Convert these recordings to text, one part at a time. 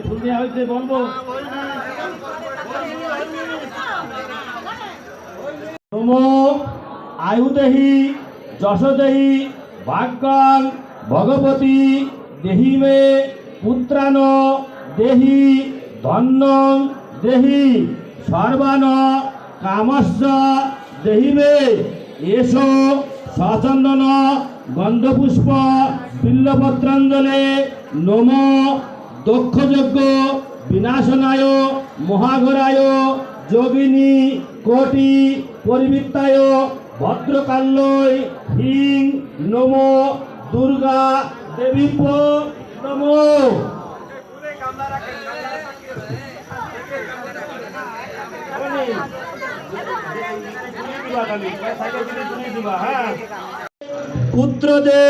ফুল দেওয়া হয়েছে বলবো নমো আয়ুদেহি যশোদেহি ভাগ্যং ভগবতী দেহি মে পুত্রান দেহি ধন্যং দেহি সর্বান কামস্য দেহি মে এসো সচন্দন গন্ধপুষ্প বিল্লপত্রাঞ্জলে নমো দক্ষযজ্ঞ বিনাশনায় মহাঘরায় যোগিনী কোটি পরিবৃত্তায় ভদ্রকাল্যই হিং নমো দুর্গা দেবী নমো। পুত্রদে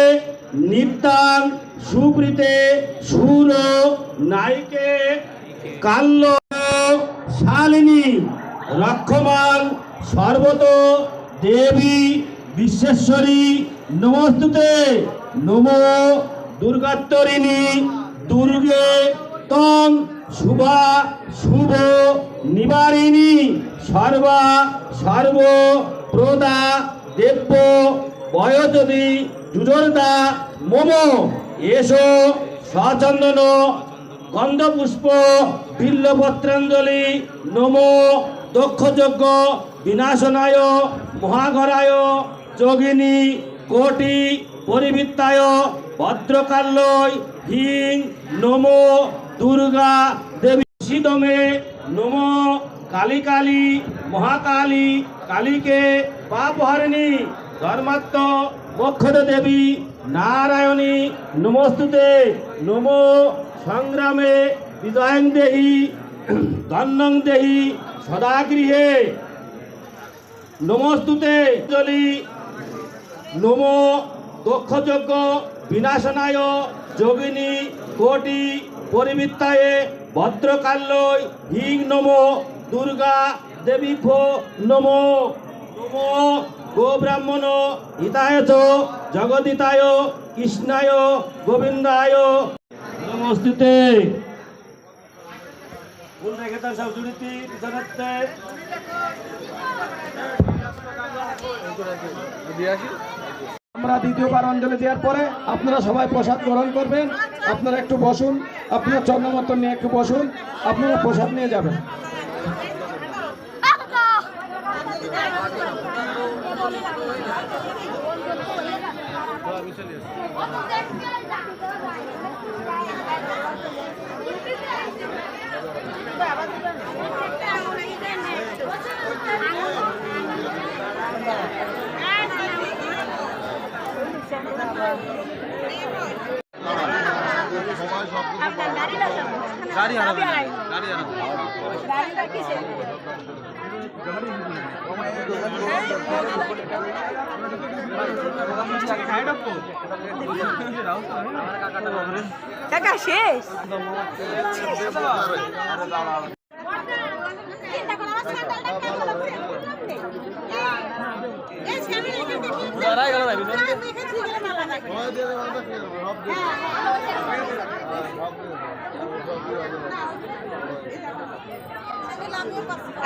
নিত্যাং সুপ্রীতে সুর নায়িকে কাল্য শালিনী রক্ষমান সর্বত দেবী বিশ্বেশ্বরী নমস্তুতে নমো দুর্গাত্তরিণী দুর্গে তং শুভা শুভ নিবারিণী সর্বা সর্ব প্রদা দেব্য বয়তী যুজর্দা মম এসো সচন্দন গন্ধপুষ্প বিল্লপত্রাঞ্জলি নমো দক্ষযজ্ঞ বিনাশনায় মহাঘরায় যোগিনী কোটি পরিবৃত্তায় ভদ্রকাল্যই হিং নমো দুর্গা দেবী সিদমে নমো কালী কালী মহাকালী কালীকে পাপহারিণী ধর্মাত্ম মোক্ষদ দেবী নারায়ণী নমস্তুতে নমো সংগ্রামে বিজয়ং দেহি ধন্যং দেহি সদাগৃহে নমস্তুতে জলি নমো দক্ষযজ্ঞ বিনাশনায় যোগিনী কোটি পরিবৃত্তায়ে ভদ্রকাল্যই হিং নমো দুর্গা দেবী নমো নমো গোব্রাহ্মণ হিতায় চ জগদিতায় কৃষ্ণায় গোবিন্দায় নমস্তুতে। ফুল রেখে তার সব জুড়িতি পিছনেতে আমরা দ্বিতীয়বার অঞ্জলি দেওয়ার পরে আপনারা সবাই প্রসাদ গ্রহণ করবেন। আপনারা একটু বসুন, আপনার চন্দ্রমতন নিয়ে একটু বসুন, আপনারা প্রসাদ নিয়ে যাবেন। কাকা শেষ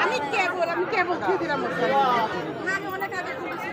আমি কেবল খেয়ে দিলাম আমি অনেক আগে করেছি।